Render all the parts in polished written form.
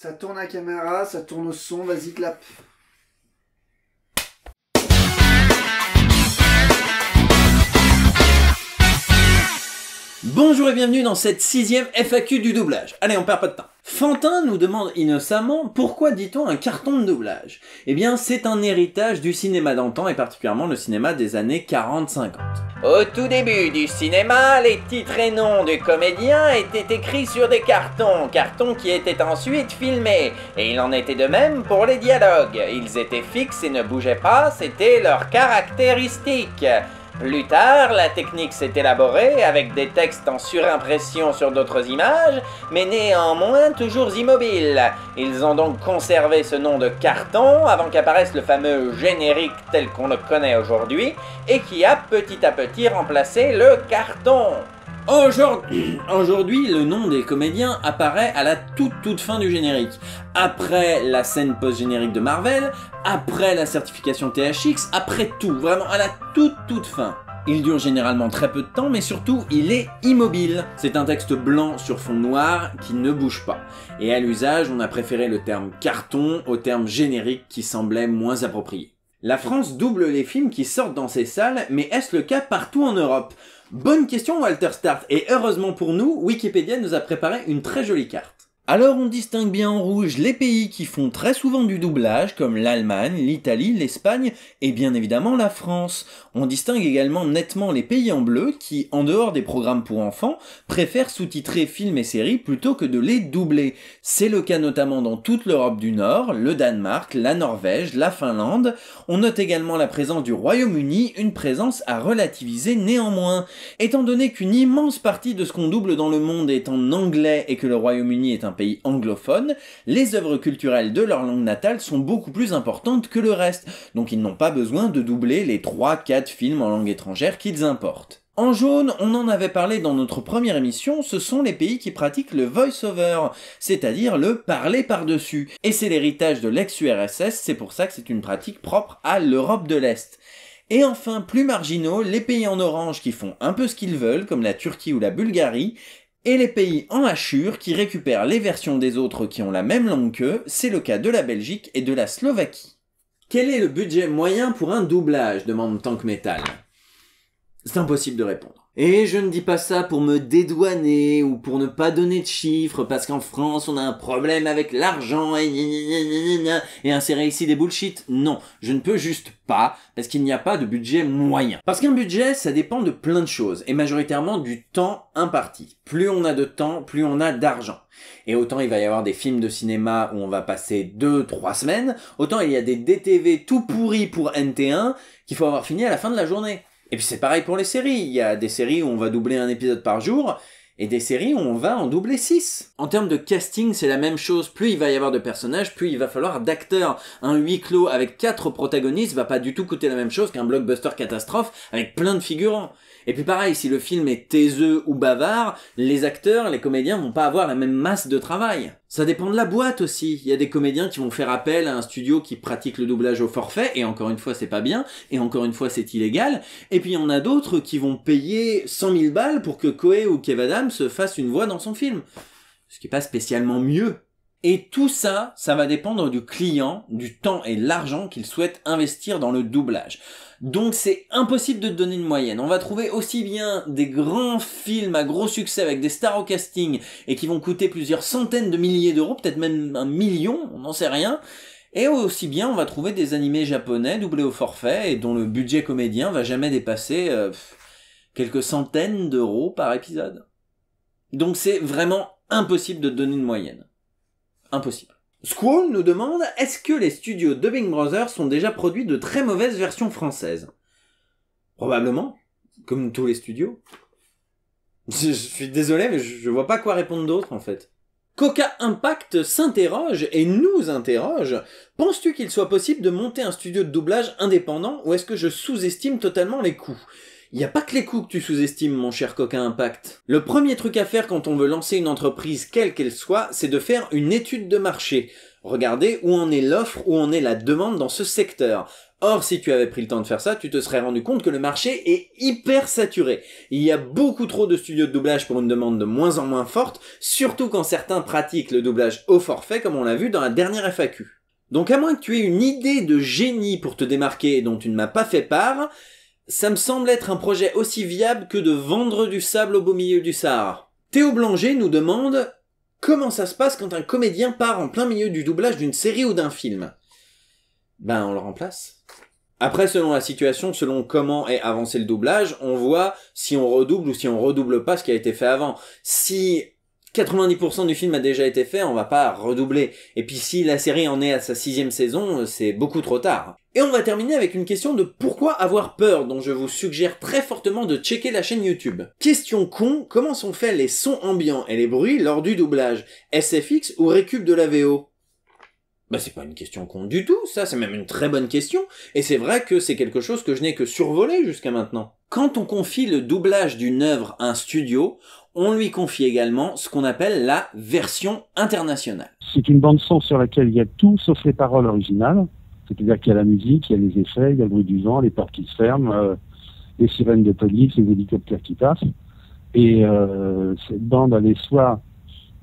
Ça tourne à caméra, ça tourne au son, vas-y clap. Bonjour et bienvenue dans cette 6e FAQ du doublage. Allez, on perd pas de temps. Fantin nous demande innocemment pourquoi dit-on un carton de doublage. Eh bien, c'est un héritage du cinéma d'antan et particulièrement le cinéma des années 40-50. Au tout début du cinéma, les titres et noms des comédiens étaient écrits sur des cartons qui étaient ensuite filmés. Et il en était de même pour les dialogues. Ils étaient fixes et ne bougeaient pas, c'était leur caractéristique. Plus tard, la technique s'est élaborée avec des textes en surimpression sur d'autres images, mais néanmoins toujours immobiles. Ils ont donc conservé ce nom de carton avant qu'apparaisse le fameux générique tel qu'on le connaît aujourd'hui et qui a petit à petit remplacé le carton. Aujourd'hui, le nom des comédiens apparaît à la toute fin du générique. Après la scène post-générique de Marvel, après la certification THX, après tout, vraiment à la toute fin. Il dure généralement très peu de temps, mais surtout, il est immobile. C'est un texte blanc sur fond noir qui ne bouge pas. Et à l'usage, on a préféré le terme carton au terme générique qui semblait moins approprié. La France double les films qui sortent dans ses salles, mais est-ce le cas partout en Europe ? Bonne question Walter Start, et heureusement pour nous, Wikipédia nous a préparé une très jolie carte. Alors on distingue bien en rouge les pays qui font très souvent du doublage, comme l'Allemagne, l'Italie, l'Espagne et bien évidemment la France. On distingue également nettement les pays en bleu qui, en dehors des programmes pour enfants, préfèrent sous-titrer films et séries plutôt que de les doubler. C'est le cas notamment dans toute l'Europe du Nord, le Danemark, la Norvège, la Finlande. On note également la présence du Royaume-Uni, une présence à relativiser néanmoins. Étant donné qu'une immense partie de ce qu'on double dans le monde est en anglais et que le Royaume-Uni est un pays anglophone, les œuvres culturelles de leur langue natale sont beaucoup plus importantes que le reste, donc ils n'ont pas besoin de doubler les 3-4 films en langue étrangère qu'ils importent. En jaune, on en avait parlé dans notre première émission, ce sont les pays qui pratiquent le voice-over, c'est-à-dire le parler par-dessus. Et c'est l'héritage de l'ex-URSS, c'est pour ça que c'est une pratique propre à l'Europe de l'Est. Et enfin, plus marginaux, les pays en orange qui font un peu ce qu'ils veulent, comme la Turquie ou la Bulgarie, et les pays en hachure qui récupèrent les versions des autres qui ont la même langue qu'eux, c'est le cas de la Belgique et de la Slovaquie. Quel est le budget moyen pour un doublage ? Demande Tank Metal. C'est impossible de répondre. Et je ne dis pas ça pour me dédouaner ou pour ne pas donner de chiffres, parce qu'en France on a un problème avec l'argent et insérer ici des bullshit. Non, je ne peux juste pas, parce qu'il n'y a pas de budget moyen. Parce qu'un budget, ça dépend de plein de choses, et majoritairement du temps imparti. Plus on a de temps, plus on a d'argent. Et autant il va y avoir des films de cinéma où on va passer 2-3 semaines, autant il y a des DTV tout pourris pour NT1 qu'il faut avoir fini à la fin de la journée. Et puis c'est pareil pour les séries, il y a des séries où on va doubler un épisode par jour, et des séries où on va en doubler 6. En termes de casting, c'est la même chose, plus il va y avoir de personnages, plus il va falloir d'acteurs. Un huis clos avec 4 protagonistes va pas du tout coûter la même chose qu'un blockbuster catastrophe avec plein de figurants. Et puis pareil, si le film est taiseux ou bavard, les acteurs, les comédiens vont pas avoir la même masse de travail. Ça dépend de la boîte aussi. Il y a des comédiens qui vont faire appel à un studio qui pratique le doublage au forfait, et encore une fois c'est pas bien, et encore une fois c'est illégal. Et puis il y en a d'autres qui vont payer 100 000 balles pour que Koé ou Kev Adams fasse une voix dans son film. Ce qui est pas spécialement mieux. Et tout ça, ça va dépendre du client, du temps et de l'argent qu'il souhaite investir dans le doublage. Donc c'est impossible de donner une moyenne. On va trouver aussi bien des grands films à gros succès avec des stars au casting et qui vont coûter plusieurs centaines de milliers d'euros, peut-être même 1 million, on n'en sait rien. Et aussi bien on va trouver des animés japonais doublés au forfait et dont le budget comédien va jamais dépasser quelques centaines d'euros par épisode. Donc c'est vraiment impossible de donner une moyenne. Impossible. Squall nous demande, est-ce que les studios Dubbing Brothers ont déjà produit de très mauvaises versions françaises ? Probablement, comme tous les studios. Je suis désolé, mais je vois pas quoi répondre d'autre en fait. Coca Impact s'interroge et nous interroge. Penses-tu qu'il soit possible de monter un studio de doublage indépendant ou est-ce que je sous-estime totalement les coûts ? Il n'y a pas que les coûts que tu sous-estimes, mon cher Coca Impact. Le premier truc à faire quand on veut lancer une entreprise, quelle qu'elle soit, c'est de faire une étude de marché. Regarder où en est l'offre, où en est la demande dans ce secteur. Or, si tu avais pris le temps de faire ça, tu te serais rendu compte que le marché est hyper saturé. Il y a beaucoup trop de studios de doublage pour une demande de moins en moins forte, surtout quand certains pratiquent le doublage au forfait, comme on l'a vu dans la dernière FAQ. Donc à moins que tu aies une idée de génie pour te démarquer et dont tu ne m'as pas fait part, ça me semble être un projet aussi viable que de vendre du sable au beau milieu du Sahara. Théo Blanger nous demande comment ça se passe quand un comédien part en plein milieu du doublage d'une série ou d'un film. Ben on le remplace. Après, selon la situation, selon comment est avancé le doublage, on voit si on redouble ou si on redouble pas ce qui a été fait avant. Si 90% du film a déjà été fait, on va pas redoubler. Et puis si la série en est à sa 6e saison, c'est beaucoup trop tard. Et on va terminer avec une question de pourquoi avoir peur, dont je vous suggère très fortement de checker la chaîne YouTube. Question con, comment sont faits les sons ambiants et les bruits lors du doublage? SFX ou récup de la VO? Bah c'est pas une question con du tout, ça, c'est même une très bonne question, et c'est vrai que c'est quelque chose que je n'ai que survolé jusqu'à maintenant. Quand on confie le doublage d'une œuvre à un studio, on lui confie également ce qu'on appelle la version internationale. C'est une bande-son sur laquelle il y a tout sauf les paroles originales, c'est-à-dire qu'il y a la musique, il y a les effets, il y a le bruit du vent, les portes qui se ferment, les sirènes de police, les hélicoptères qui passent, et cette bande elle est soit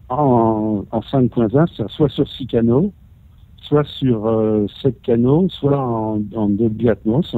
en 5.1, soit sur 6 canaux, soit sur 7 canaux, soit en Dolby Atmos.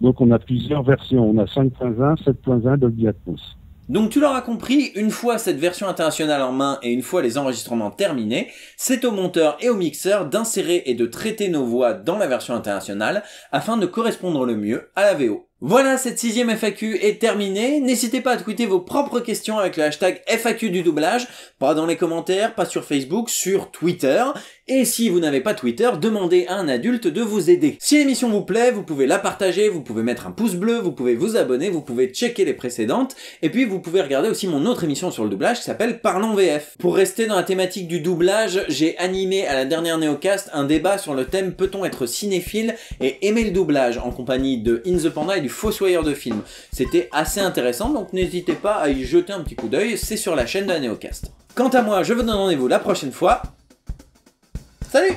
Donc on a plusieurs versions, on a 5.1, 7.1, Dolby Atmos. Donc tu l'auras compris, une fois cette version internationale en main et une fois les enregistrements terminés, c'est au monteur et au mixeur d'insérer et de traiter nos voix dans la version internationale afin de correspondre le mieux à la VO. Voilà, cette 6e FAQ est terminée. N'hésitez pas à tweeter vos propres questions avec le hashtag FAQ du doublage, pas dans les commentaires, pas sur Facebook, sur Twitter. Et si vous n'avez pas Twitter, demandez à un adulte de vous aider. Si l'émission vous plaît, vous pouvez la partager, vous pouvez mettre un pouce bleu, vous pouvez vous abonner, vous pouvez checker les précédentes, et puis vous pouvez regarder aussi mon autre émission sur le doublage qui s'appelle Parlons VF. Pour rester dans la thématique du doublage, j'ai animé à la dernière Néocast un débat sur le thème peut-on être cinéphile et aimer le doublage en compagnie de In the Panda et du Fossoyeur de film. C'était assez intéressant, donc n'hésitez pas à y jeter un petit coup d'œil, c'est sur la chaîne de la Néocast. Quant à moi, je vous donne rendez-vous la prochaine fois. Salut!